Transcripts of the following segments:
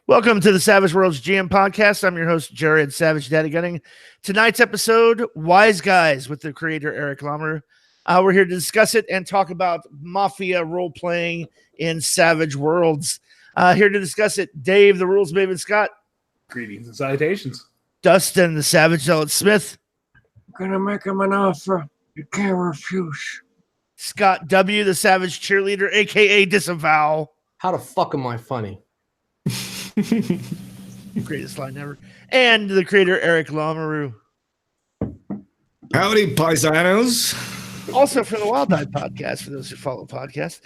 Welcome to the Savage Worlds GM podcast. I'm your host, Jared Savage Daddy Gunning. Tonight's episode, Wiseguys, with the creator, Eric Lamoureux. We're here to discuss it and talk about Mafia role-playing in Savage Worlds. Here to discuss it, Dave, the Rules Maven Scott. Greetings and salutations. Dustin, the Savage Zealot Smith. I'm gonna make him an offer you can't refuse. Scott W., the Savage Cheerleader, a.k.a. Disavow. How the fuck am I funny? Greatest line ever. And the creator, Eric Lamoureux. Howdy, paisanos. Also from the Wild Die podcast, for those who follow podcasts.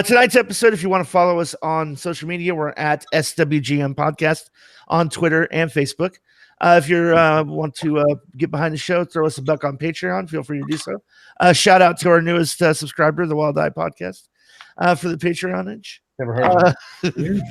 Tonight's episode, if you want to follow us on social media, we're at SWGM Podcast on Twitter and Facebook. If you want to get behind the show, throw us a buck on Patreon, feel free to do so. Shout out to our newest subscriber, the Wild Die Podcast, for the Patreonage. Never heard of it.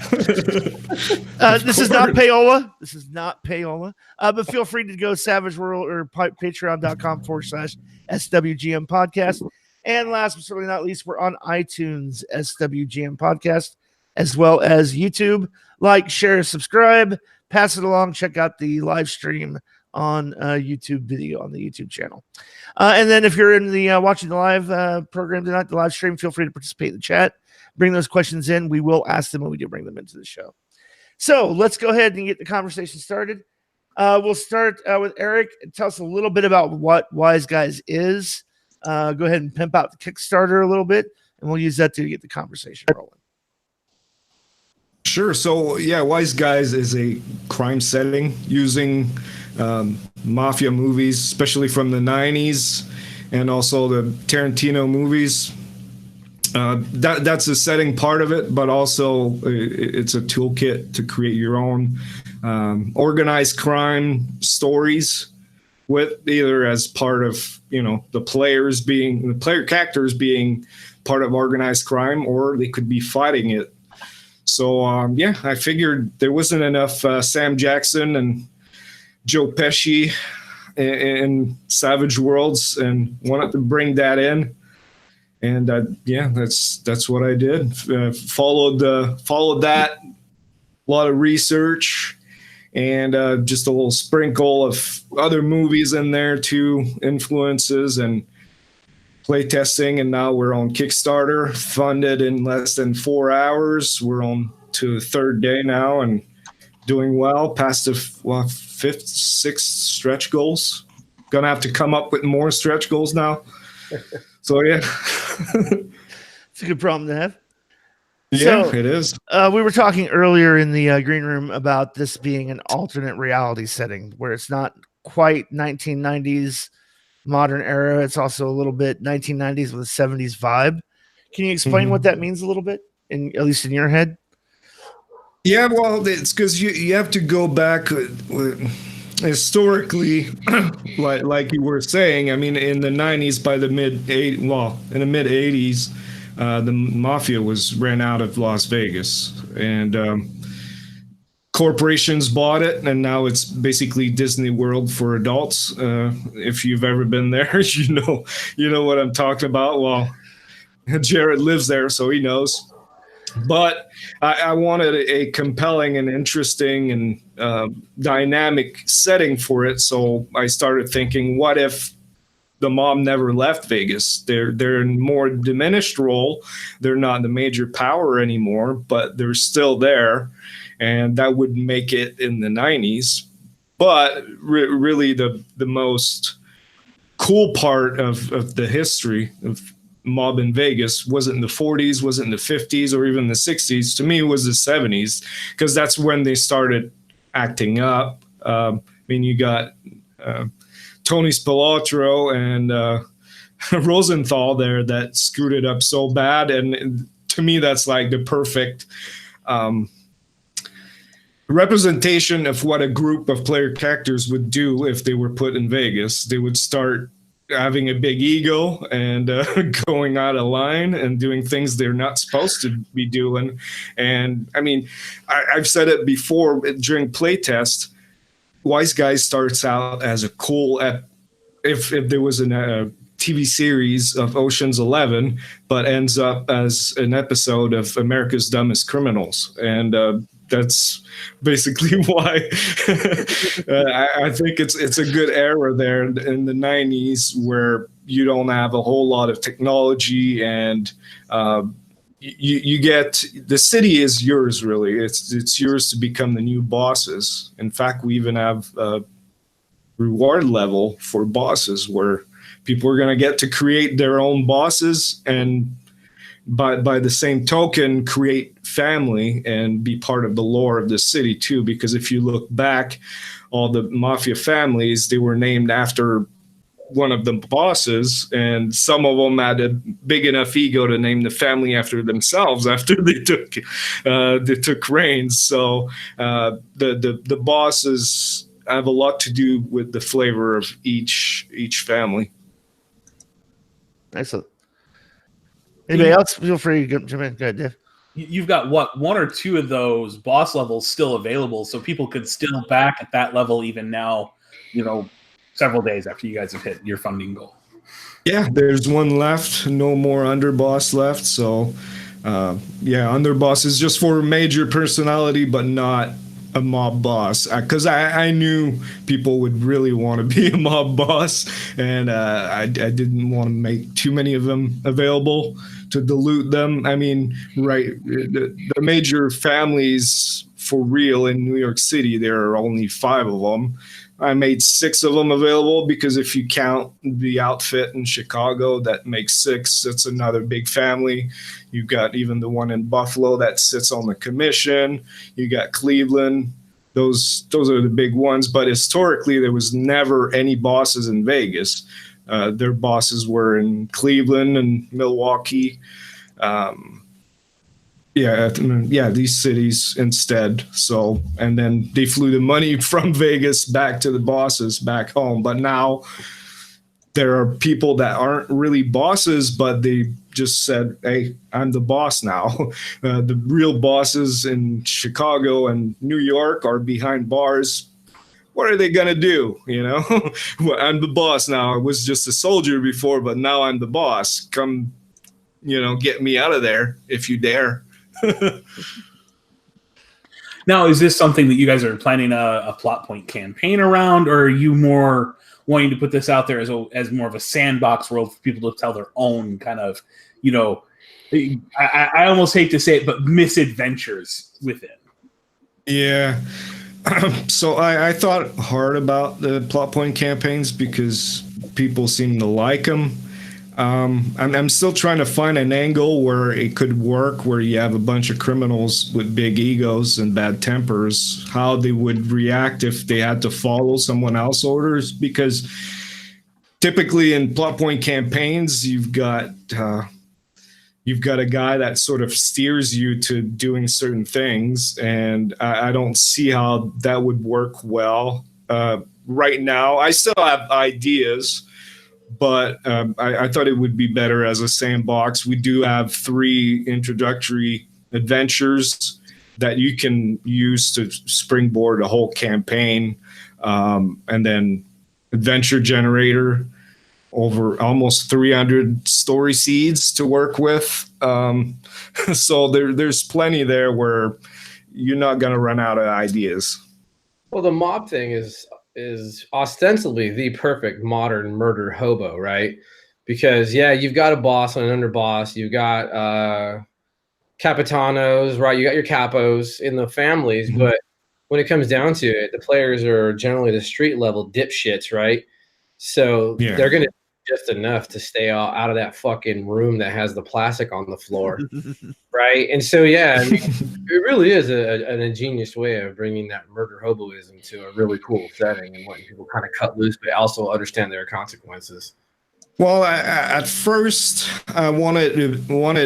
This is not payola. This is not payola. But feel free to go Savage World or patreon.com/SWGM Podcast. And last but certainly not least, we're on iTunes, SWGM Podcast, as well as YouTube. Like, share, subscribe, pass it along. Check out the live stream on YouTube video on the YouTube channel. And then if you're in the watching the live program tonight, the live stream, feel free to participate in the chat. Bring those questions in. We will ask them when we do bring them into the show. So let's go ahead and get the conversation started. We'll start with Eric. Tell us a little bit about what Wiseguys is. Go ahead and pimp out the Kickstarter a little bit, and we'll use that to get the conversation rolling. Sure. So, yeah, Wiseguys is a crime setting using mafia movies, especially from the 90s and also the Tarantino movies. That's a setting part of it, but also it's a toolkit to create your own organized crime stories with either as part of, the player characters being part of organized crime, or they could be fighting it. So, I figured there wasn't enough Sam Jackson and Joe Pesci in Savage Worlds and wanted to bring that in. And that's what I did. Followed that, a lot of research, and just a little sprinkle of other movies in there too, influences and playtesting. And now we're on Kickstarter, funded in less than 4 hours. We're on to the third day now and doing well, past the fifth, sixth stretch goals. Gonna have to come up with more stretch goals now. So, yeah. It's a good problem to have. Yeah, it is. We were talking earlier in the green room about this being an alternate reality setting where it's not quite 1990s modern era. It's also a little bit 1990s with a 70s vibe. Can you explain what that means a little bit, at least in your head? Yeah, well, it's because you have to go back historically, like you were saying. I mean, in the 90s, in the mid 80s, the mafia ran out of Las Vegas, and corporations bought it, and now it's basically Disney World for adults. If you've ever been there, you know what I'm talking about. Well, Jared lives there, so he knows. But I wanted a compelling and interesting and dynamic setting for it. So I started thinking, what if the mob never left Vegas? They're in more diminished role. They're not the major power anymore, but they're still there. And that would make it in the 90s. But really the most cool part of the history of mob in Vegas wasn't in the 40s, wasn't in the 50s, or even the 60s. To me, it was the 70s, because that's when they started acting up. You got Tony Spilotro and Rosenthal there that screwed it up so bad. And to me, that's like the perfect representation of what a group of player characters would do if they were put in Vegas. They would start having a big ego and going out of line and doing things they're not supposed to be doing. And I mean, I've said it before during playtest, Wiseguys starts out as a cool, if there was a TV series of Ocean's 11, but ends up as an episode of America's Dumbest Criminals. And that's basically why. I think it's a good era there in the 90s where you don't have a whole lot of technology, and you get the city is yours, really. It's yours to become the new bosses. In fact, we even have a reward level for bosses where people are going to get to create their own bosses, and by the same token create family and be part of the lore of the city too. Because if you look back, all the mafia families, they were named after one of the bosses, and some of them had a big enough ego to name the family after themselves after they took reigns. So the bosses have a lot to do with the flavor of each family. Excellent. Anybody else? Feel free to jump in. Go ahead, Dave. You've got what, one or two of those boss levels still available, so people could still back at that level even now, several days after you guys have hit your funding goal. Yeah, there's one left. No more underboss left. So, underboss is just for major personality, but not a mob boss. Because I knew people would really want to be a mob boss, and I didn't want to make too many of them available to dilute them. I mean, right, the major families for real in New York City, there are only 5 of them. I made 6 of them available because if you count the outfit in Chicago, that makes 6. It's another big family. You've got even the one in Buffalo that sits on the commission. You got Cleveland. Those are the big ones. But historically, there was never any bosses in Vegas. Their bosses were in Cleveland and Milwaukee. These cities instead. So, and then they flew the money from Vegas back to the bosses back home. But now there are people that aren't really bosses, but they just said, hey, I'm the boss now. The real bosses in Chicago and New York are behind bars. What are they going to do? Well, I'm the boss now. I was just a soldier before, but now I'm the boss. Come, get me out of there if you dare. Now, is this something that you guys are planning a plot point campaign around, or are you more wanting to put this out there as more of a sandbox world for people to tell their own kind of, I almost hate to say it, but misadventures within? Yeah. So I thought hard about the plot point campaigns because people seem to like them. I'm still trying to find an angle where it could work, where you have a bunch of criminals with big egos and bad tempers, how they would react if they had to follow someone else's orders. Because typically in plot point campaigns, you've got a guy that sort of steers you to doing certain things, and I don't see how that would work well right now. I still have ideas, but I thought it would be better as a sandbox. We do have 3 introductory adventures that you can use to springboard a whole campaign, and then adventure generator, over almost 300 story seeds to work with. So there's plenty there where you're not going to run out of ideas. Well, the mob thing is ostensibly the perfect modern murder hobo, right? Because you've got a boss and an underboss, you've got capitanos, right? You got your capos in the families, Mm-hmm. but when it comes down to it, the players are generally the street level dipshits, right? So they're gonna do just enough to stay out of that fucking room that has the plastic on the floor, right? And so it really is an ingenious way of bringing that murder hoboism to a really cool setting and letting people kind of cut loose, but also understand their consequences. Well, at first, I wanted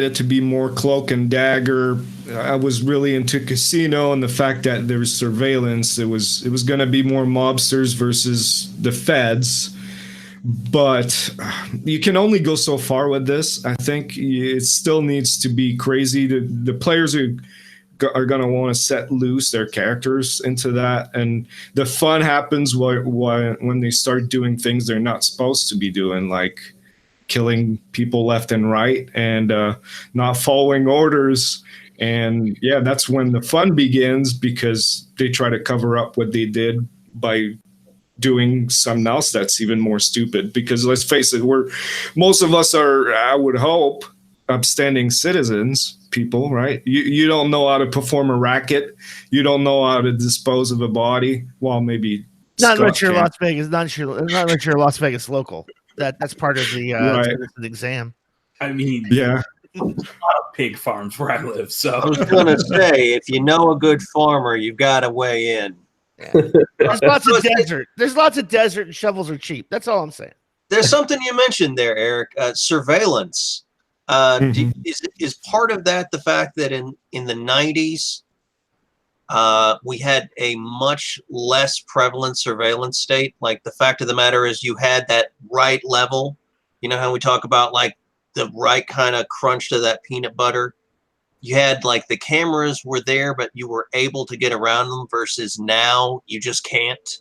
it to be more cloak and dagger. I was really into casino and the fact that there was surveillance. It was going to be more mobsters versus the feds. But you can only go so far with this. I think it still needs to be crazy. The players are going to want to set loose their characters into that. And the fun happens when they start doing things they're not supposed to be doing, like killing people left and right and not following orders. And yeah, that's when the fun begins, because they try to cover up what they did by doing something else that's even more stupid. Because let's face it, most of us are, I would hope, upstanding citizens, people, right? You don't know how to perform a racket. You don't know how to dispose of a body. Well, maybe not unless you're Las Vegas. Not unless you're a Las Vegas local. That's part of the citizen exam. I mean, yeah. A lot of pig farms where I live. So I was going to say, if you know a good farmer, you've got to weigh in. Yeah. There's lots of desert. There's lots of desert, and shovels are cheap. That's all I'm saying. There's something you mentioned there, Eric. Surveillance. Is part of that the fact that in the 90s we had a much less prevalent surveillance state? Like, the fact of the matter is, you had that right level. You know how we talk about like the right kind of crunch to that peanut butter? You had like the cameras were there, but you were able to get around them, versus now you just can't.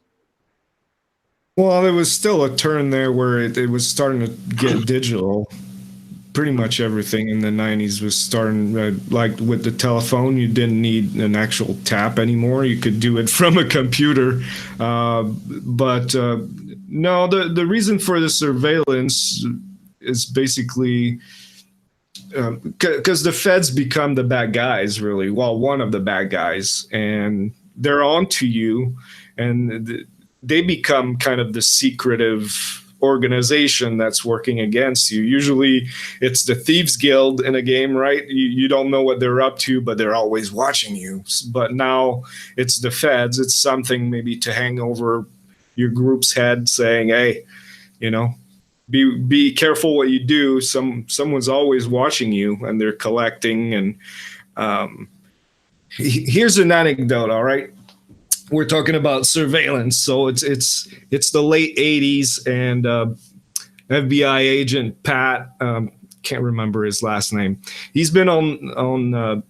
Well, there was still a turn there where it was starting to get digital. Pretty much everything in the 90s was starting, like with the telephone, you didn't need an actual tap anymore. You could do it from a computer. But no, the reason for the surveillance is basically because the feds become the bad guys, really. Well, one of the bad guys, and they're on to you, and they become kind of the secretive organization that's working against you. Usually it's the Thieves Guild in a game, right? You don't know what they're up to, but they're always watching you. But now it's the feds. It's something maybe to hang over your group's head, saying, hey, you know, be careful what you do. Someone's always watching you, and they're collecting. And here's an anecdote, all right? We're talking about surveillance. So it's the late 80s, and FBI agent Pat, can't remember his last name. He's been on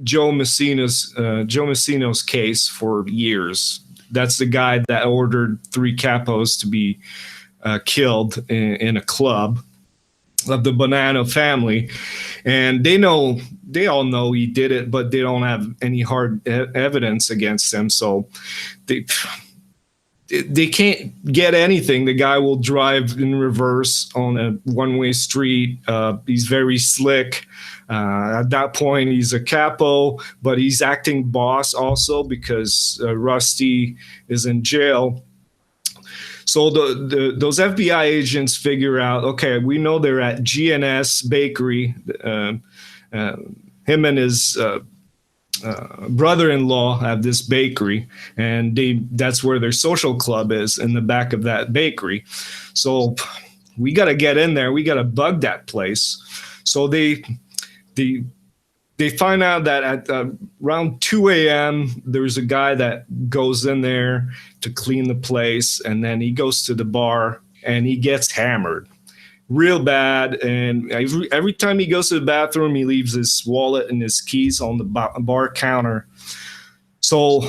Joe Messino's case for years. That's the guy that ordered 3 capos to be killed in a club of the Bonanno family, and they all know he did it, but they don't have any hard evidence against him, so they can't get anything. The guy will drive in reverse on a one-way street. He's very slick. At that point, he's a capo, but he's acting boss also, because Rusty is in jail. So those FBI agents figure out, okay, we know they're at GNS Bakery. Him and his brother-in-law have this bakery, and that's where their social club is, in the back of that bakery. So we got to get in there. We got to bug that place. So they find out that at around 2 a.m., there's a guy that goes in there to clean the place, and then he goes to the bar and he gets hammered real bad. And every time he goes to the bathroom, he leaves his wallet and his keys on the bar counter. So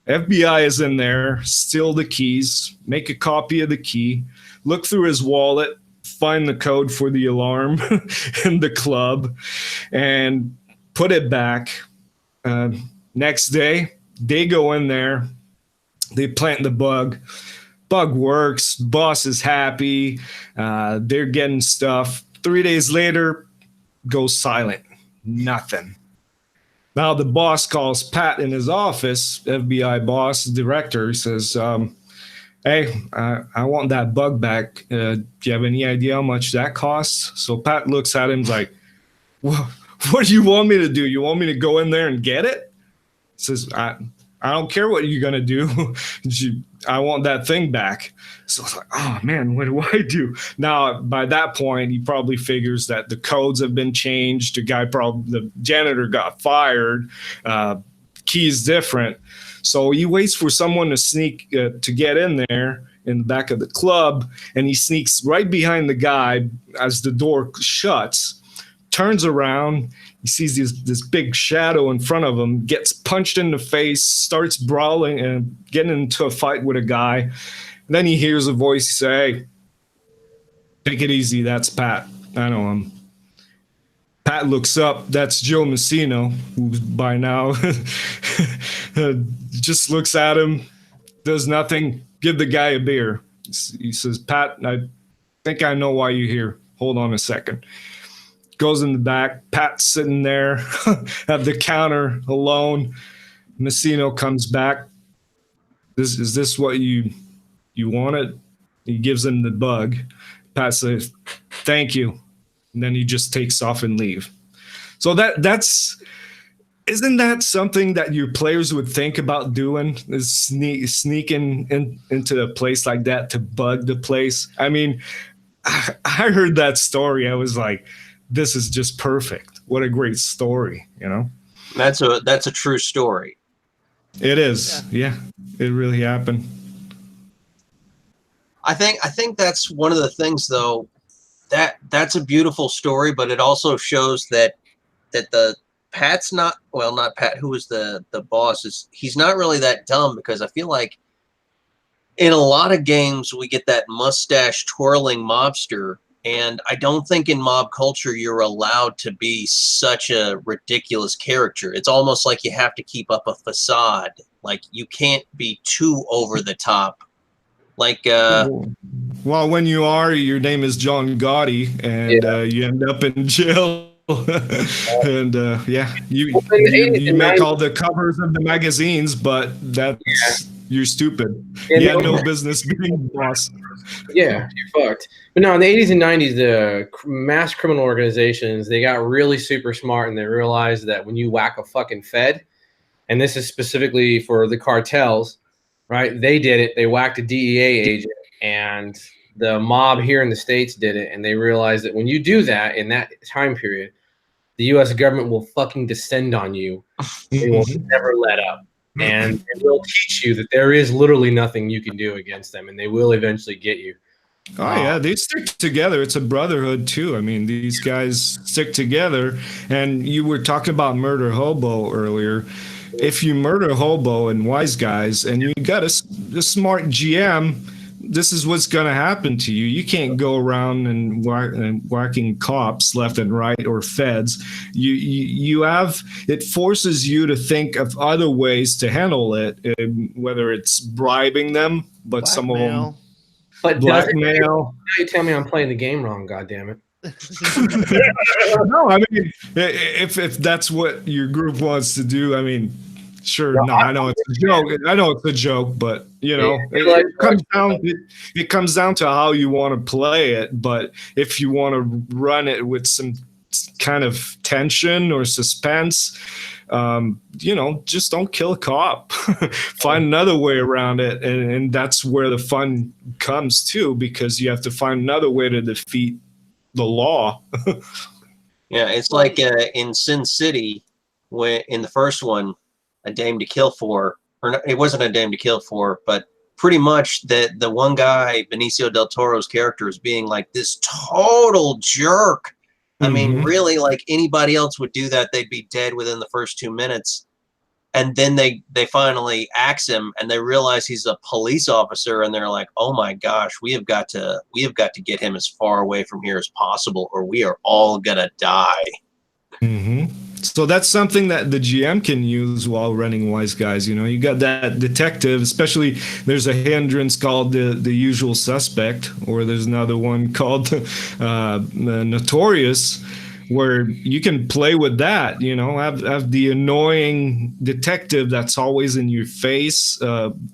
FBI is in there, steal the keys, make a copy of the key, look through his wallet, find the code for the alarm in the club, and put it back. Next day, they go in there, they plant the bug. Bug works. Boss is happy. They're getting stuff. 3 days later, goes silent. Nothing. Now the boss calls Pat in his office, FBI boss, director. He says, hey, I want that bug back. Do you have any idea how much that costs? So Pat looks at him like, well, what do you want me to do? You want me to go in there and get it? He says, I don't care what you're going to do. I want that thing back. So it's like, oh, man, what do I do? Now, by that point, he probably figures that the codes have been changed. The janitor got fired. Key's different. So he waits for someone to sneak to get in there in the back of the club, and he sneaks right behind the guy as the door shuts, turns around. He sees this big shadow in front of him, gets punched in the face, starts brawling and getting into a fight with a guy. And then he hears a voice say, hey, take it easy. That's Pat. I know him. Pat looks up. That's Joe Messino, who by now just looks at him, does nothing. Give the guy a beer. He says, Pat, I think I know why you're here. Hold on a second. Goes in the back. Pat's sitting there at the counter alone. Messino comes back. Is this what you wanted? He gives him the bug. Pat says, thank you. And then he just takes off and leave. So isn't that something that your players would think about doing, is sneaking into a place like that to bug the place? I mean, I heard that story. I was like, this is just perfect. What a great story, you know? That's a true story. It is. Yeah, it really happened. I think that's one of the things, though, that's a beautiful story, but it also shows that the Pat's not Pat, who was the boss, he's not really that dumb, because I feel like in a lot of games we get that mustache twirling mobster, and I don't think in mob culture you're allowed to be such a ridiculous character. It's almost like you have to keep up a facade. Like, you can't be too over the top. Like, well, when you are, your name is John Gotti, and you end up in jail. And you make all the covers of the magazines, but you're stupid. You had no business being the boss. Yeah, you're fucked. But no, in the 80s and 90s, the mass criminal organizations, they got really super smart, and they realized that when you whack a fucking Fed, and this is specifically for the cartels, right? They did it. They whacked a DEA agent, and the mob here in the States did it. And they realized that when you do that in that time period, the U.S. government will fucking descend on you. They will never let up. And it will teach you that there is literally nothing you can do against them, and they will eventually get you. Oh, yeah, they stick together. It's a brotherhood, too. I mean, these guys stick together. And you were talking about Murder Hobo earlier. If you murder Hobo and Wiseguys and you got a smart GM, this is what's going to happen to you. You can't go around and whacking cops left and right, or feds. You have, it forces you to think of other ways to handle it, whether it's bribing them, but some of them blackmail. Now you tell me I'm playing the game wrong, goddammit. No, I mean, if that's what your group wants to do, I mean, sure. No, I know it's a joke. I know it's a joke, but you know, it comes down to how you want to play it. But if you want to run it with some kind of tension or suspense, you know, just don't kill a cop. Find another way around it, and that's where the fun comes too, because you have to find another way to defeat the law. Yeah, it's like in Sin City, when in the first one, A Dame to Kill For, or no, it wasn't A Dame to Kill For, but pretty much the one guy, Benicio del Toro's character, is being like this total jerk. I mean, really, like anybody else would do that, they'd be dead within the first 2 minutes. And then they finally axe him, and they realize he's a police officer, and they're like, "Oh my gosh, we have got to get him as far away from here as possible, or we are all gonna die." So that's something that the GM can use while running Wiseguys. You know, you got that detective, especially there's a hindrance called the usual suspect, or there's another one called Notorious, where you can play with that, you know, have the annoying detective that's always in your face,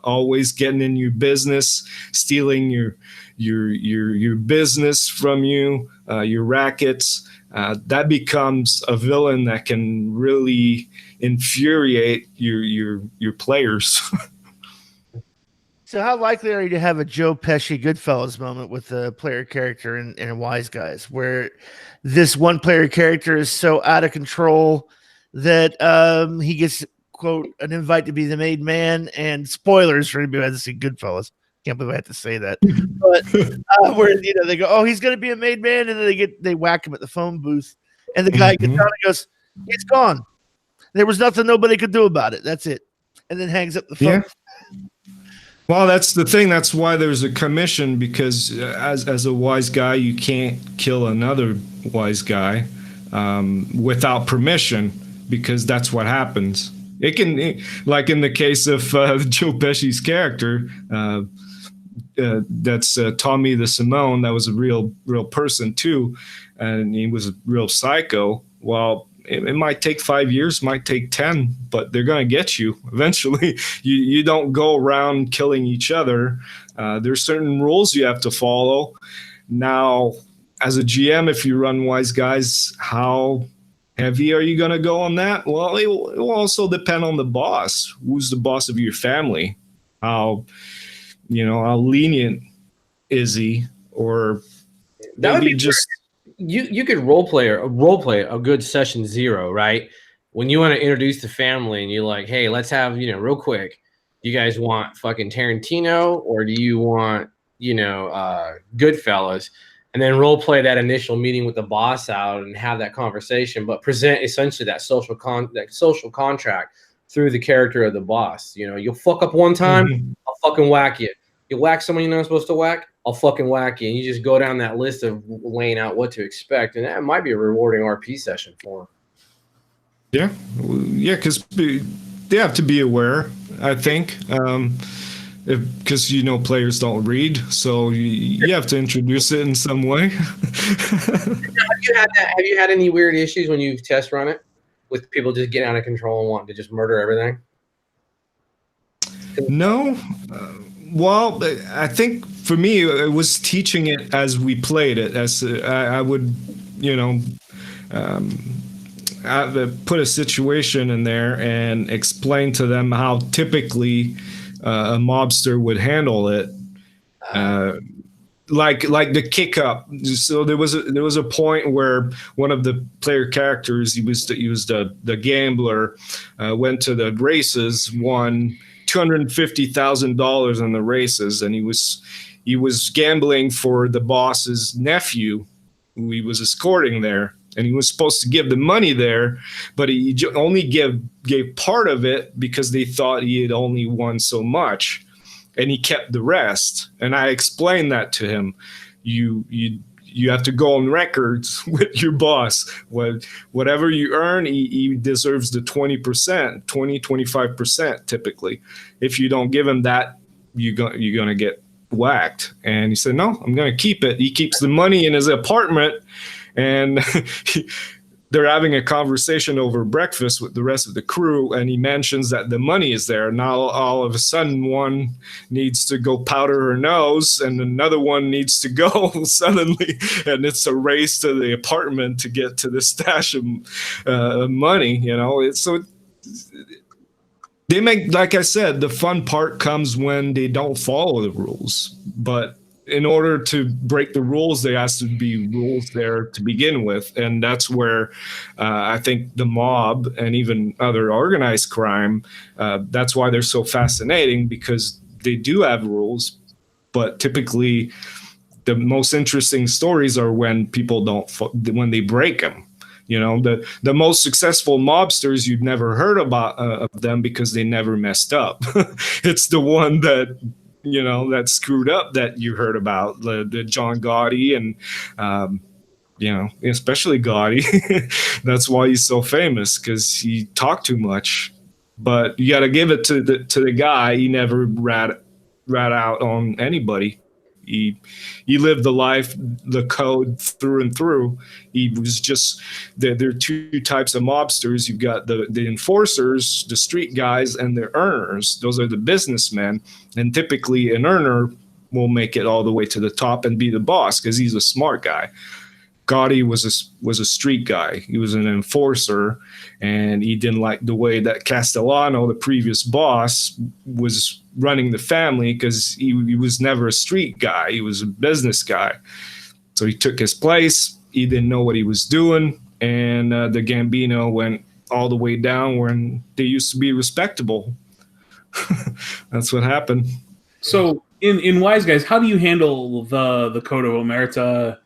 always getting in your business, stealing your business from you, your rackets. That becomes a villain that can really infuriate your players. So how likely are you to have a Joe Pesci Goodfellas moment with a player character in Wiseguys, where this one player character is so out of control that he gets, quote, an invite to be the made man, and spoilers for anybody who hasn't seen Goodfellas. Can't believe I had to say that. But where, you know, they go, "Oh, he's going to be a made man," and then they whack him at the phone booth, and the guy gets down and goes, "He's gone. There was nothing nobody could do about it. That's it," and then hangs up the phone. Yeah. Well, that's the thing. That's why there's a commission, because as a wise guy, you can't kill another wise guy. without permission, because that's what happens. It can, like in the case of Joe Pesci's character, that's Tommy the Simone. That was a real person too, and he was a real psycho. Well, it might take 5 years, might take 10, but they're going to get you eventually. You don't go around killing each other. There's certain rules you have to follow. Now, as a GM, if you run Wiseguys, how heavy are you going to go on that? Well, it will also depend on the boss. Who's the boss of your family? How lenient is he? Or that would be just you could role play a good session 0, right? When you want to introduce the family and you're like, hey, let's have, real quick, do you guys want fucking Tarantino or do you want, Goodfellas? And then role play that initial meeting with the boss out and have that conversation, but present essentially that social contract through the character of the boss. You'll fuck up one time, I'll fucking whack you. You whack someone you're not supposed to whack, I'll fucking whack you. And you just go down that list of laying out what to expect, and that might be a rewarding RP session for them. Yeah, because they have to be aware, I think. Because players don't read, so you have to introduce it in some way. Have you had any weird issues when you've test run it with people just getting out of control and wanting to just murder everything? No. Well, I think for me it was teaching it as we played it. As I would, put a situation in there and explain to them how typically a mobster would handle it, like the kick up. So there was a point where one of the player characters, he was the gambler, went to the races, won $250,000 in the races, and he was gambling for the boss's nephew, who he was escorting there. And he was supposed to give the money there, but he only gave part of it because they thought he had only won so much, and he kept the rest. And I explained that to him. You have to go on records with your boss. Whatever you earn, he deserves the 20%, 25% typically. If you don't give him that, you're going to get whacked. And he said, no, I'm going to keep it. He keeps the money in his apartment. And they're having a conversation over breakfast with the rest of the crew, and he mentions that the money is there. Now, all of a sudden, one needs to go powder her nose, and another one needs to go suddenly, and it's a race to the apartment to get to the stash of money. So they make, like I said, the fun part comes when they don't follow the rules, but in order to break the rules, there has to be rules there to begin with. And that's where I think the mob and even other organized crime, that's why they're so fascinating, because they do have rules, but typically the most interesting stories are when people when they break them. The most successful mobsters, you've never heard about of them because they never messed up. It's the one that that screwed up that you heard about, the John Gotti, and especially Gotti. That's why he's so famous, because he talked too much. But you got to give it to the guy. He never rat out on anybody. He lived the life, the code through and through. He was just there are two types of mobsters. You've got the enforcers, the street guys, and the earners. Those are the businessmen. And typically an earner will make it all the way to the top and be the boss because he's a smart guy. Gotti was a street guy. He was an enforcer, and he didn't like the way that Castellano, the previous boss, was running the family, because he was never a street guy. He was a business guy. So he took his place. He didn't know what he was doing, and the Gambino went all the way down when they used to be respectable. That's what happened. So in Wiseguys, how do you handle the Code of Omerta?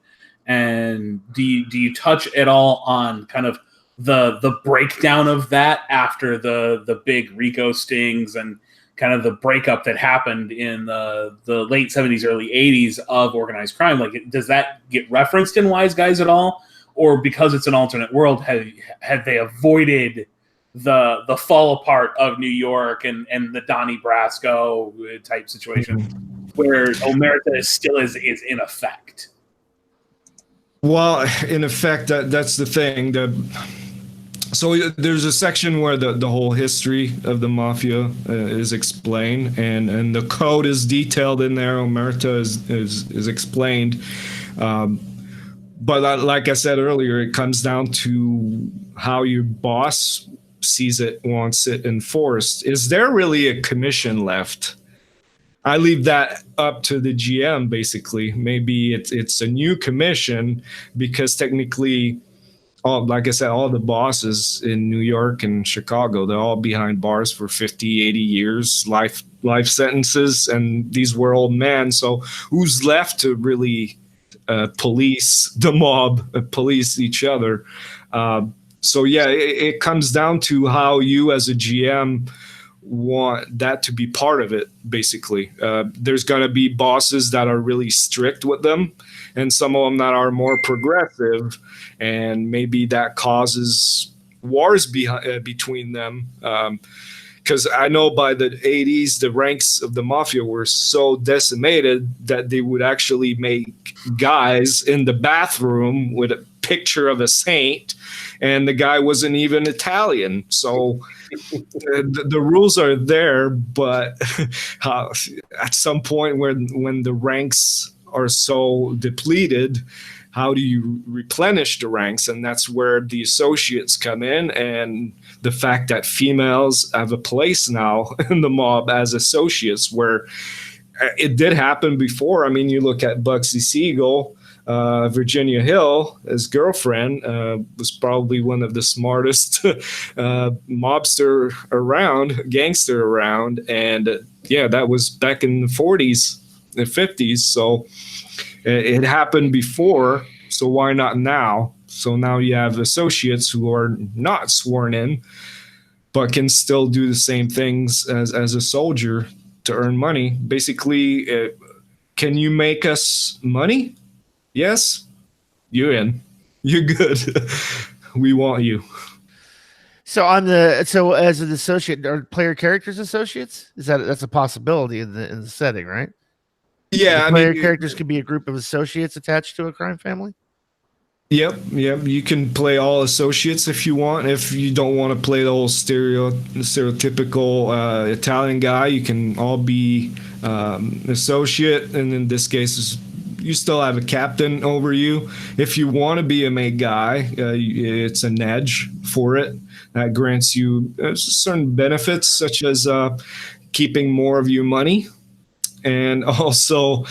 And do you touch at all on kind of the breakdown of that after the big Rico stings and kind of the breakup that happened in the late 70s, early 80s of organized crime? Like, does that get referenced in Wiseguys at all? or because it's an alternate world, had they avoided the fall apart of New York and the Donnie Brasco type situation where Omerta still is in effect? Well, in effect, that's the thing. So there's a section where the whole history of the mafia is explained, and the code is detailed in there. Omerta is explained. But like I said earlier, it comes down to how your boss sees it, wants it enforced. Is there really a commission left? I leave that up to the GM, basically. Maybe it's a new commission because technically, like I said, all the bosses in New York and Chicago, they're all behind bars for 50, 80 years, life sentences, and these were old men. So who's left to really police the mob, police each other? So yeah, it comes down to how you as a GM want that to be part of it, basically. There's going to be bosses that are really strict with them, and some of them that are more progressive, and maybe that causes wars between them. Because I know by the 80s, the ranks of the mafia were so decimated that they would actually make guys in the bathroom with a picture of a saint, and the guy wasn't even Italian. So the rules are there, but at some point when the ranks are so depleted, how do you replenish the ranks? And that's where the associates come in, and the fact that females have a place now in the mob as associates, where it did happen before. I mean, you look at Bugsy Siegel, Virginia Hill, his girlfriend, was probably one of the smartest mobster around, gangster around. And yeah, that was back in the 40s and 50s. So it happened before. So why not now? So now you have associates who are not sworn in, but can still do the same things as a soldier to earn money. Basically, can you make us money? Yes, you're in. You're good. We want you. So as an associate, are player characters associates? That's a possibility in the setting, right? Yeah, player characters could be a group of associates attached to a crime family. Yep. You can play all associates if you want. If you don't want to play the whole stereotypical Italian guy, you can all be associate, and in this case, you still have a captain over you. If you want to be a main guy, it's an edge for it that grants you certain benefits, such as keeping more of your money, and also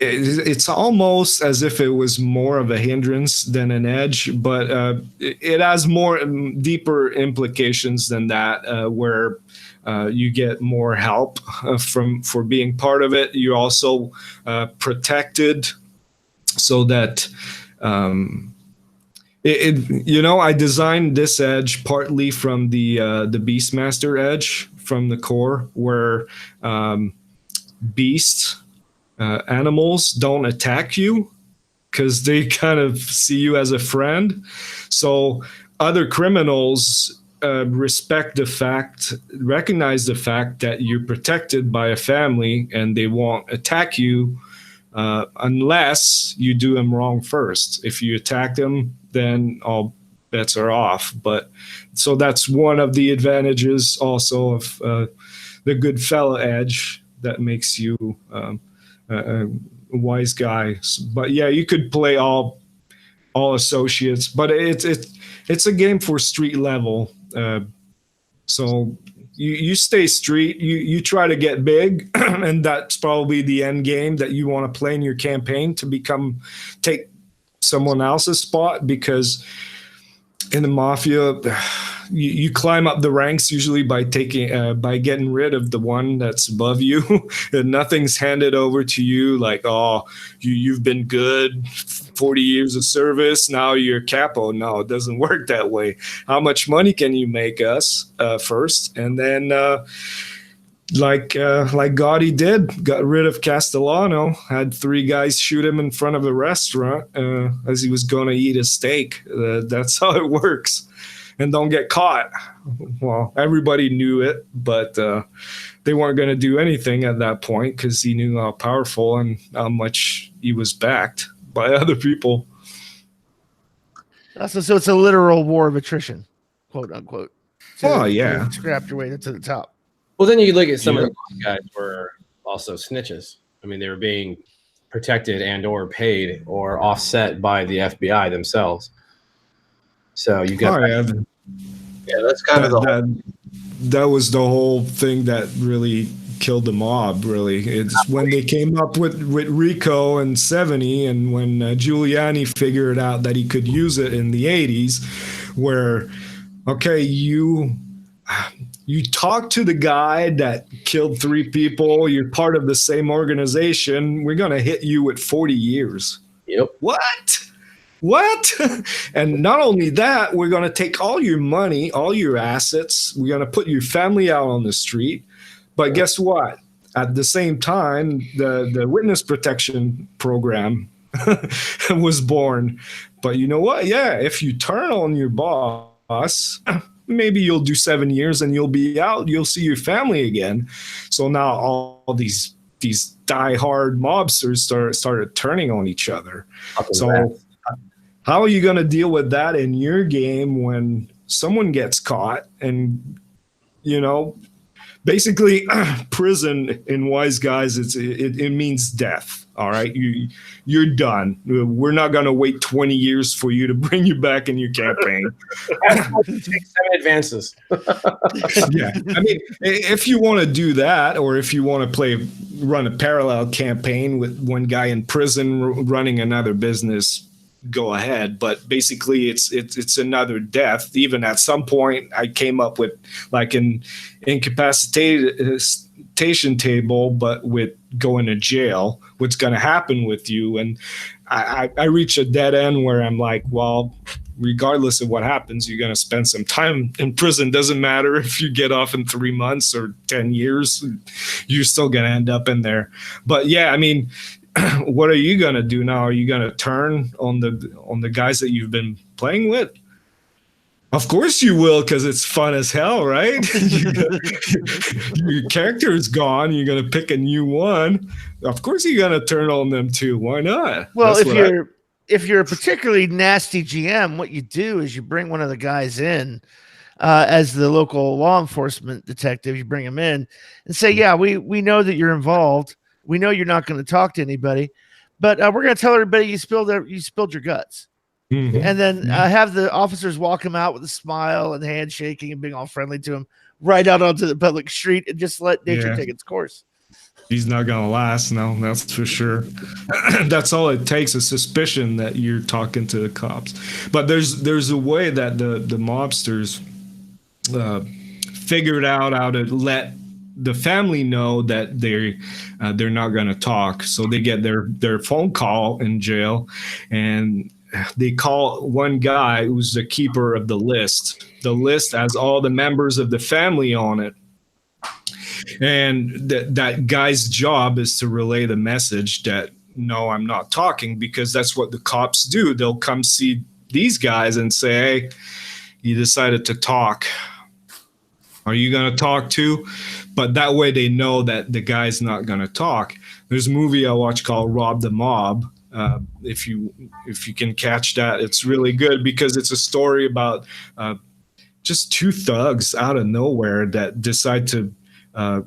it's almost as if it was more of a hindrance than an edge, but it has more deeper implications than that, where you get more help for being part of it. You're also protected, so that I designed this edge partly from the Beastmaster edge from the core, where beasts, animals don't attack you because they kind of see you as a friend. So other criminals recognize the fact that you're protected by a family, and they won't attack you unless you do them wrong first. If you attack them, then all bets are off. But so that's one of the advantages also of the good fella edge that makes you a wise guy. But yeah, you could play all associates, but it's a game for street level. So you stay street, you try to get big, and that's probably the end game that you want to play in your campaign, to take someone else's spot, because in the mafia, you climb up the ranks usually by getting rid of the one that's above you, and nothing's handed over to you like, oh, you've been good, 40 years of service, now you're capo. No, it doesn't work that way. How much money can you make us first, and then like Gotti did, got rid of Castellano, had 3 guys shoot him in front of a restaurant as he was going to eat a steak. That's how it works. And don't get caught. Well, everybody knew it, but they weren't going to do anything at that point because he knew how powerful and how much he was backed by other people. So it's a literal war of attrition, quote unquote. Yeah. Scrapped your way to the top. Well, then you look at some of the guys were also snitches. I mean, they were being protected and or paid or offset by the FBI themselves. So you got that's kind of that was the whole thing that really killed the mob. Really, it's when they came up with Rico and 70, and when Giuliani figured out that he could use it in the 80s, where okay, you talk to the guy that killed 3 people. You're part of the same organization. We're gonna hit you with 40 years. Yep. What? And not only that, we're going to take all your money, all your assets. We're going to put your family out on the street. But guess what? At the same time, the witness protection program was born. But you know what? Yeah, if you turn on your boss, maybe you'll do 7 years and you'll be out. You'll see your family again. So now all these die-hard mobsters started turning on each other. So how are you going to deal with that in your game when someone gets caught and, basically prison in Wiseguys, it means death. All right. You're done. We're not going to wait 20 years for you to bring you back in your campaign. Take 7 advances. Yeah. I mean, if you want to do that, or if you want to run a parallel campaign with one guy in prison running another business, go ahead. But basically it's another death. Even at some point I came up with like an incapacitation table, but with going to jail, what's going to happen with you. And I reach a dead end where I'm like, well, regardless of what happens, you're going to spend some time in prison. Doesn't matter if you get off in 3 months or 10 years, you're still going to end up in there. But yeah, I mean, what are you going to do now? Are you going to turn on the guys that you've been playing with? Of course you will, because it's fun as hell, right? Your character is gone. You're going to pick a new one. Of course you're going to turn on them too. Why not? Well, if you're a particularly nasty GM, what you do is you bring one of the guys in as the local law enforcement detective. You bring him in and say, yeah, we know that you're involved. We know you're not going to talk to anybody, but we're going to tell everybody you spilled your guts. Mm-hmm. And then have the officers walk him out with a smile and handshaking and being all friendly to him right out onto the public street and just let nature take its course. He's not going to last. No, that's for sure. That's all it takes, a suspicion that you're talking to the cops. But there's a way that the mobsters figured out how to let the family know that they're not going to talk. So they get their phone call in jail, and they call one guy who's the keeper of the list. The list has all the members of the family on it. And that guy's job is to relay the message that, no, I'm not talking, because that's what the cops do. They'll come see these guys and say, hey, you decided to talk. Are you going to talk too? But that way they know that the guy's not going to talk. There's a movie I watch called Rob the Mob. If you can catch that, it's really good, because it's a story about just 2 thugs out of nowhere that decide to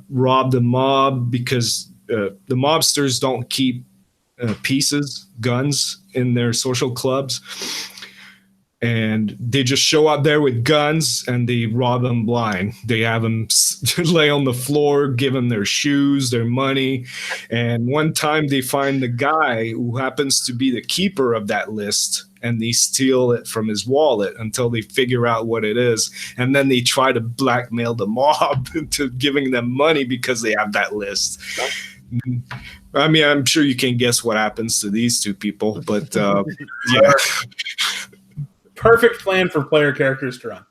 rob the mob, because the mobsters don't keep guns in their social clubs. And they just show up there with guns and they rob them blind. They have them lay on the floor, give them their shoes, their money. And one time they find the guy who happens to be the keeper of that list, and they steal it from his wallet until they figure out what it is. And then they try to blackmail the mob into giving them money because they have that list. I mean, I'm sure you can guess what happens to these 2 people, but yeah. Perfect plan for player characters to run.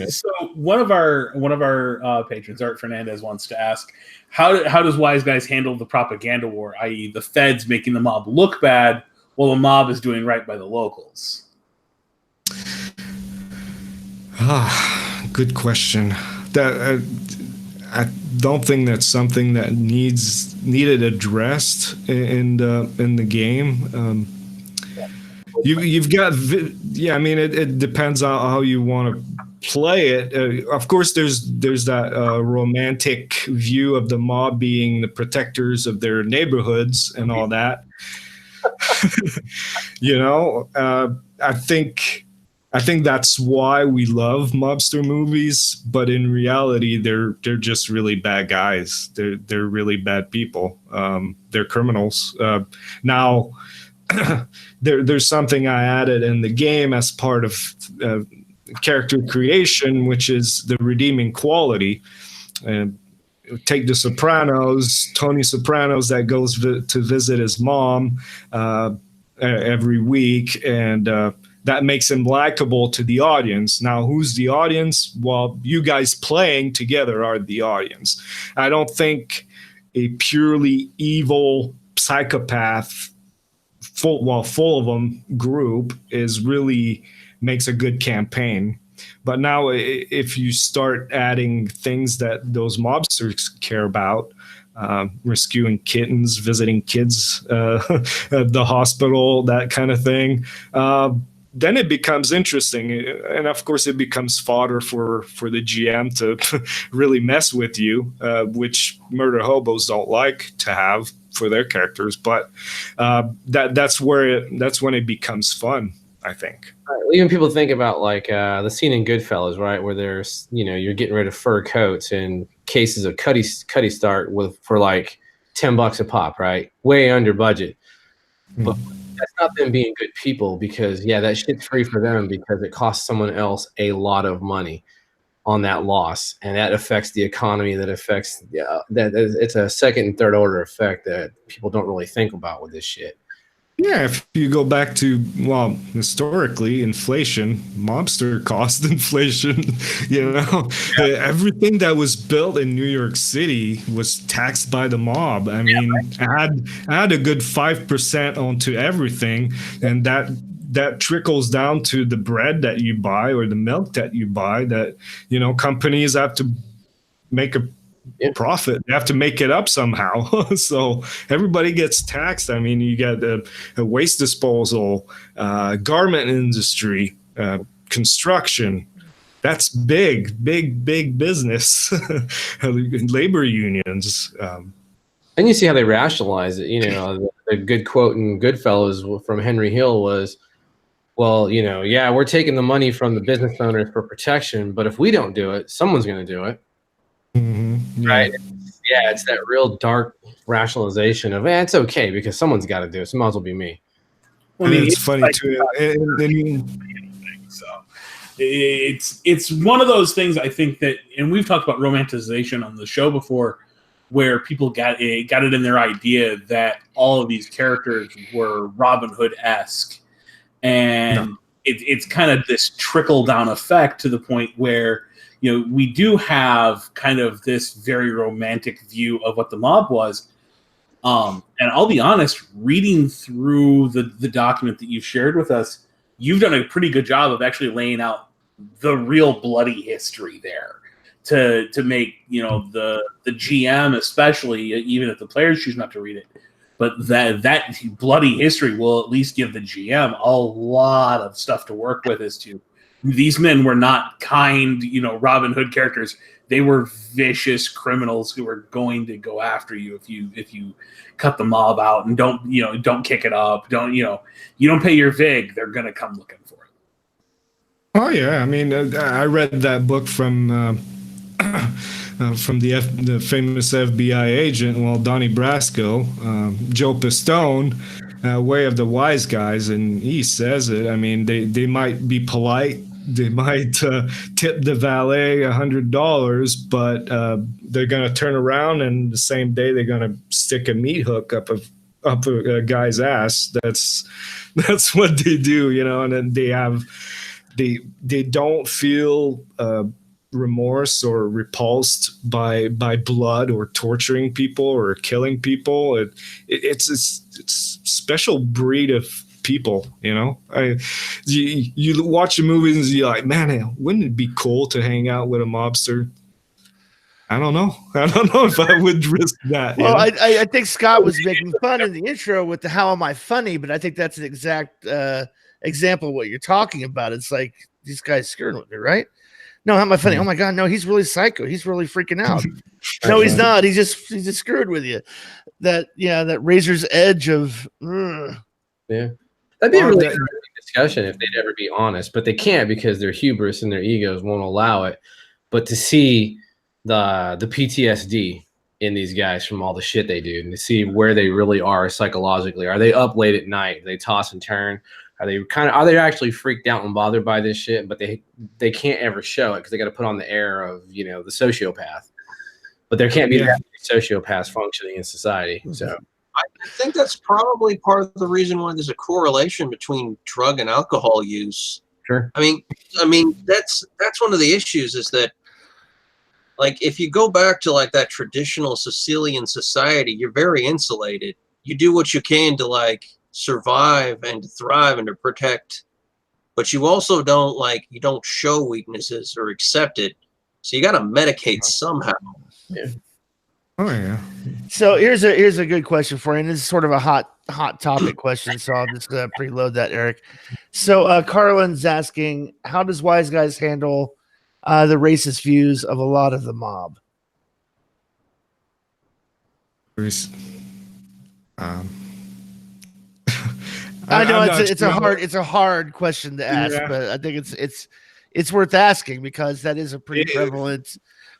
So one of our patrons, Art Fernandez, wants to ask, how does Wiseguys handle the propaganda war, i.e., the feds making the mob look bad while the mob is doing right by the locals? Good question. That I don't think that's something that needed addressed in the game. You've got I mean it depends on how you want to play it. Of course, there's that romantic view of the mob being the protectors of their neighborhoods and all that. I think that's why we love mobster movies, but in reality, they're just really bad guys. They're really bad people. They're criminals. Now, there's something I added in the game as part of character creation, which is the redeeming quality. Take The Sopranos, Tony Sopranos that goes to visit his mom every week, and that makes him likable to the audience. Now, who's the audience? Well, you guys playing together are the audience. I don't think a purely evil psychopath, full of them group makes a good campaign. But now if you start adding things that those mobsters care about, rescuing kittens, visiting kids at the hospital, that kind of thing, then it becomes interesting. And of course it becomes fodder for the GM to really mess with you, which murder hobos don't like to have for their characters. But that's when it becomes fun, I think. Even people think about like the scene in Goodfellas, right, where there's you're getting rid of fur coats and cases of Cuddy Start for like $10 a pop, right? Way under budget. But that's not them being good people, because that shit's free for them because it costs someone else a lot of money on that loss, and that affects the economy. That affects that it's a second and third order effect that people don't really think about with this shit. Yeah, if you go back to, historically, inflation, mobster cost inflation, everything that was built in New York City was taxed by the mob. I mean, add a good 5% onto everything, and that trickles down to the bread that you buy or the milk that you buy, that, companies have to make a profit. They have to make it up somehow. So everybody gets taxed. I mean, you got a waste disposal, garment industry, construction. That's big business. Labor unions. And you see how they rationalize it. The good quote in Goodfellas from Henry Hill was, well, we're taking the money from the business owners for protection, but if we don't do it, someone's going to do it. Mm-hmm. Yeah. Right. Yeah, it's that real dark rationalization of it's okay because someone's got to do it. So it might as well be me. Well, it's funny too. So it's one of those things, I think, that, and we've talked about romanticization on the show before, where people got it in their idea that all of these characters were Robin Hood-esque, and it's kind of this trickle down effect to the point where we do have kind of this very romantic view of what the mob was. And I'll be honest, reading through the document that you've shared with us, you've done a pretty good job of actually laying out the real bloody history there to make, the GM, especially, even if the players choose not to read it, but that bloody history will at least give the GM a lot of stuff to work with as to, these men were not kind, Robin Hood characters. They were vicious criminals who were going to go after you if you cut the mob out and don't kick it up. You don't pay your vig, they're gonna come looking for it. Oh yeah, I mean, I read that book from the famous FBI agent, Donnie Brasco, Joe Pistone. Way of the Wiseguys, and he says it. I mean, they might be polite, they might tip the valet $100, but they're gonna turn around and the same day they're gonna stick a meat hook up a guy's ass. That's what they do, and then they have they don't feel remorse or repulsed by blood or torturing people or killing people. It's a special breed of people, you know. You watch the movies and you're like, man, wouldn't it be cool to hang out with a mobster? I don't know if I would risk that. Well, I think Scott was making fun in the intro with the "How am I funny?" But I think that's an exact example of what you're talking about. It's like these guys screwing with me, right? No, how am I funny? Oh my god, no, he's really psycho. He's really freaking out. No, he's not. He's just screwed with you. That razor's edge of. Yeah, that'd be a really interesting discussion if they'd ever be honest, but they can't because their hubris and their egos won't allow it. But to see the PTSD in these guys from all the shit they do, and to see where they really are psychologically. Are they up late at night? Do they toss and turn? Are they actually freaked out and bothered by this shit? But they can't ever show it because they got to put on the air of the sociopath. But there can't be that many sociopaths functioning in society. So I think that's probably part of the reason why there's a correlation between drug and alcohol use. Sure. I mean that's one of the issues is that, like, if you go back to like that traditional Sicilian society, you're very insulated. You do what you can to like survive and to thrive and to protect, but you also don't show weaknesses or accept it. So you got to medicate somehow. Yeah. Oh yeah. So here's a good question for you, and this is sort of a hot topic question. So I'll just preload that, Eric. So Carlin's asking, how does Wiseguys handle the racist views of a lot of the mob? I know it's a hard question to ask, but I think it's worth asking because that is a pretty prevalent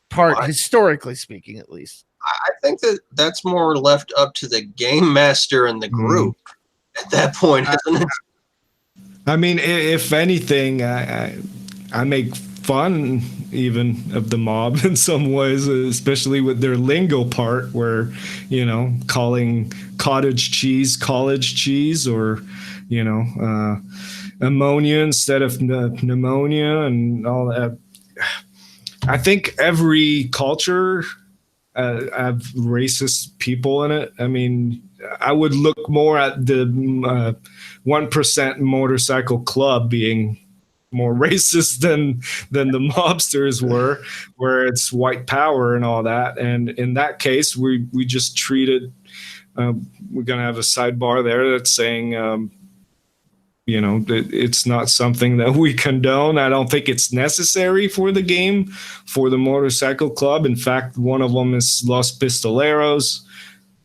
part, historically speaking, at least. I think that's more left up to the game master and the group at that point, isn't it? I mean, if anything, I make fun even of the mob in some ways, especially with their lingo part where, calling cottage cheese college cheese, or, ammonia instead of pneumonia and all that. I think every culture have racist people in it. I mean, I would look more at the 1% motorcycle club being more racist than the mobsters were, where it's white power and all that. And in that case, we just treated. We're gonna have a sidebar there that's saying, it's not something that we condone. I don't think it's necessary for the game, for the motorcycle club. In fact, one of them is Los Pistoleros.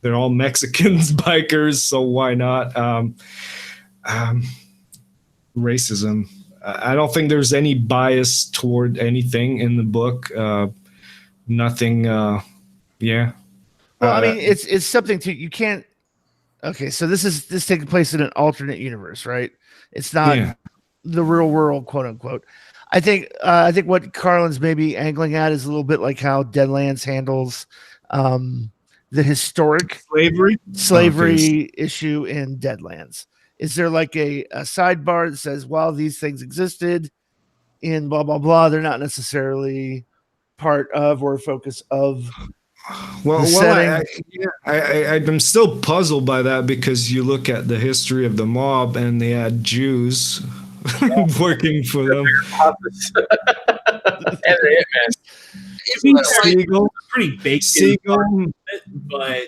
They're all Mexicans bikers, so why not? Racism. I don't think there's any bias toward anything in the book. Nothing. Yeah. Well, I mean, it's something you can't. Okay, so this taking place in an alternate universe, right? It's not the real world, quote unquote. I think what Carlin's maybe angling at is a little bit like how Deadlands handles the historic slavery issue in Deadlands. Is there like a sidebar that says, while these things existed in blah, blah, blah, they're not necessarily part of or a focus of I'm still puzzled by that because you look at the history of the mob and they had Jews working for them. It's pretty baked in, but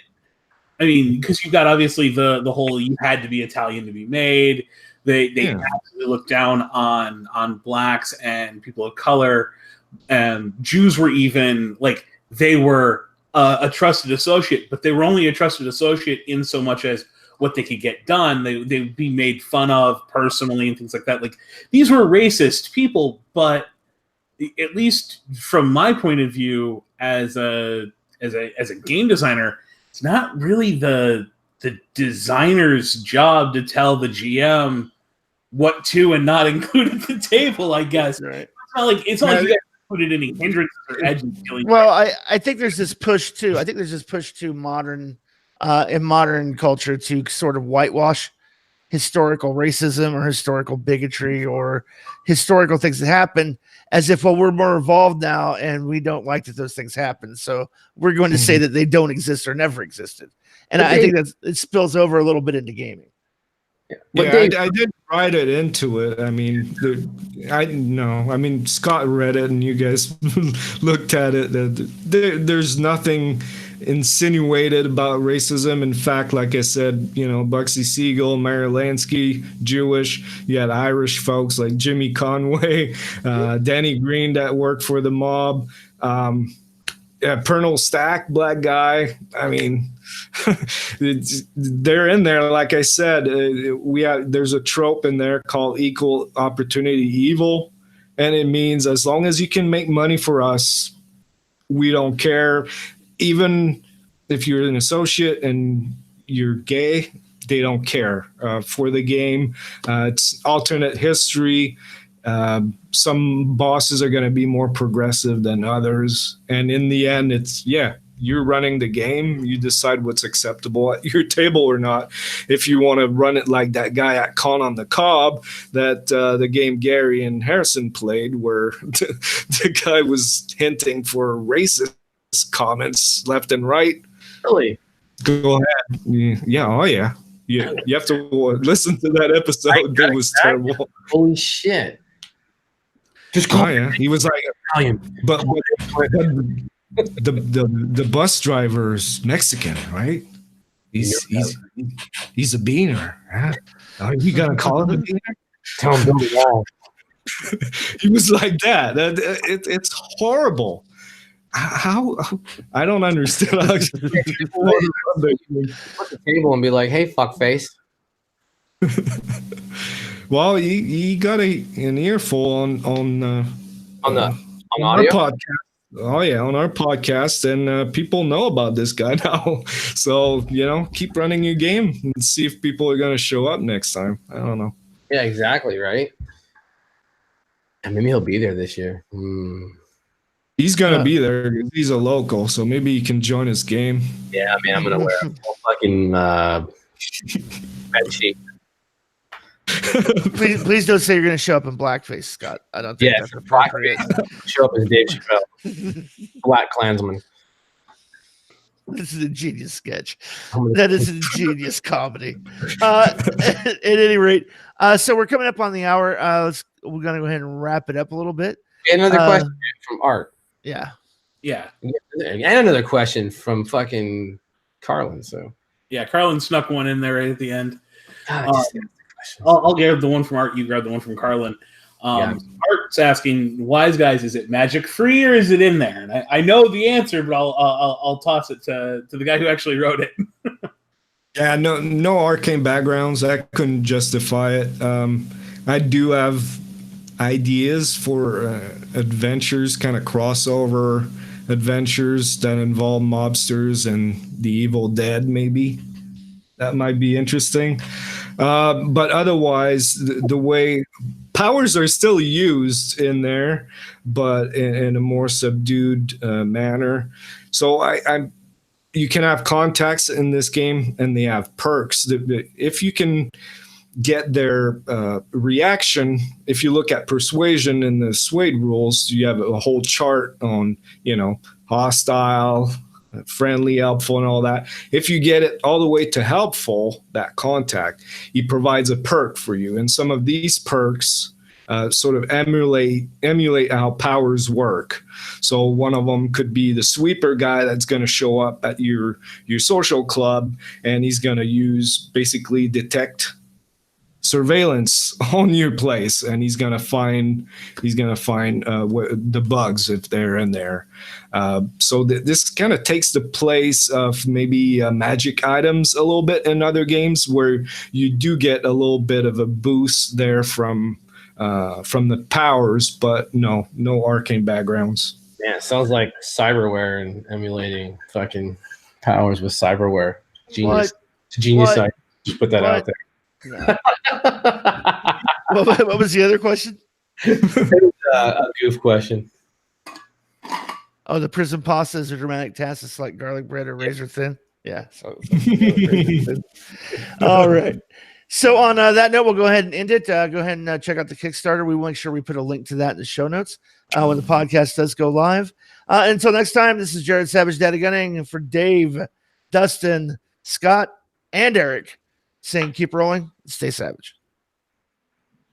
I mean, because you've got obviously the whole you had to be Italian to be made. They absolutely look down on blacks and people of color. Jews were even like they were a trusted associate, but they were only a trusted associate in so much as what they could get done. They'd be made fun of personally and things like that. Like these were racist people, but at least from my point of view as a game designer, it's not really the designer's job to tell the GM what to and not include at the table, I guess. Right. It's not like you guys put it any hindrance or edges. Well, I think there's this push too. I think there's this push to modern in modern culture to sort of whitewash historical racism or historical bigotry or historical things that happen, as if, well, we're more evolved now and we don't like that those things happen, so we're going to say that they don't exist or never existed. And I think that it spills over a little bit into gaming. Yeah, I did write it into it. I mean, Scott read it and you guys looked at it. There's nothing insinuated about racism. In fact, like I said, Bugsy Siegel, Meyer Lansky, Jewish. You had Irish folks like Jimmy Conway, Danny Green that worked for the mob. Pernell Stack, black guy. I mean, they're in there. Like I said, there's a trope in there called equal opportunity evil, and it means as long as you can make money for us, we don't care. Even if you're an associate and you're gay, they don't care for the game. It's alternate history. Some bosses are going to be more progressive than others. And in the end, you're running the game. You decide what's acceptable at your table or not. If you want to run it like that guy at Con on the Cob, that the game Gary and Harrison played, where the guy was hinting for racist comments left and right. Really? Go ahead. Yeah. Oh, yeah. You have to listen to that episode. It was terrible. Holy shit. Just call yeah. He was like Italian. But the bus driver's Mexican, right? He's a beaner. Huh? Are you gonna call him a beaner? Tell him build a wall. He was like that. It's horrible. How I don't understand. How put the table and be like, "Hey, fuckface." Well, you got an earful on our podcast. Oh yeah, on our podcast, and people know about this guy now. So keep running your game and see if people are going to show up next time. I don't know. Yeah, exactly right. And maybe he'll be there this year. He's going to be there. He's a local, so maybe he can join his game. Yeah, I mean, I'm going to wear a full fucking bed sheet. Please don't say you're going to show up in blackface, Scott. I don't think that's appropriate. Show up as Dave Chappelle, Black Klansman. This is a genius sketch. That is a genius comedy. At any rate, so we're coming up on the hour. We're going to go ahead and wrap it up a little bit. Another question from Art. Yeah. And another question from fucking Carlin. So yeah, Carlin snuck one in there right at the end. I'll I'll grab the one from Art. You grab the one from Carlin. Art's asking, Wiseguys, is it magic free or is it in there? And I know the answer, but I'll toss it to the guy who actually wrote it. Yeah, no arcane backgrounds. I couldn't justify it. I do have ideas for adventures, kind of crossover adventures that involve mobsters and the Evil Dead. Maybe that might be interesting. But otherwise, the way powers are still used in there, but in a more subdued manner. So you can have contacts in this game, and they have perks. If you can get their reaction, if you look at persuasion in the Suede rules, you have a whole chart on, hostile, friendly, helpful, and all that. If you get it all the way to helpful, that contact, he provides a perk for you. And some of these perks sort of emulate how powers work. So one of them could be the sweeper guy that's going to show up at your social club, and he's going to use basically detect surveillance on your place, and he's gonna find the bugs if they're in there. So this kind of takes the place of maybe magic items a little bit in other games, where you do get a little bit of a boost there from the powers, but no arcane backgrounds. Yeah, it sounds like cyberware and emulating fucking powers with cyberware. Genius. Genius. Side. Just put that out there. No. What was the other question? A goof question. Oh, the prison pasta is a dramatic task. It's like garlic bread or razor thin. Yeah. So all right. So on that note, we'll go ahead and end it. Go ahead and check out the Kickstarter. We will make sure we put a link to that in the show notes when the podcast does go live. Until next time, this is Jared Savage Daddy Gunning for Dave, Dustin, Scott, and Eric saying keep rolling, stay savage.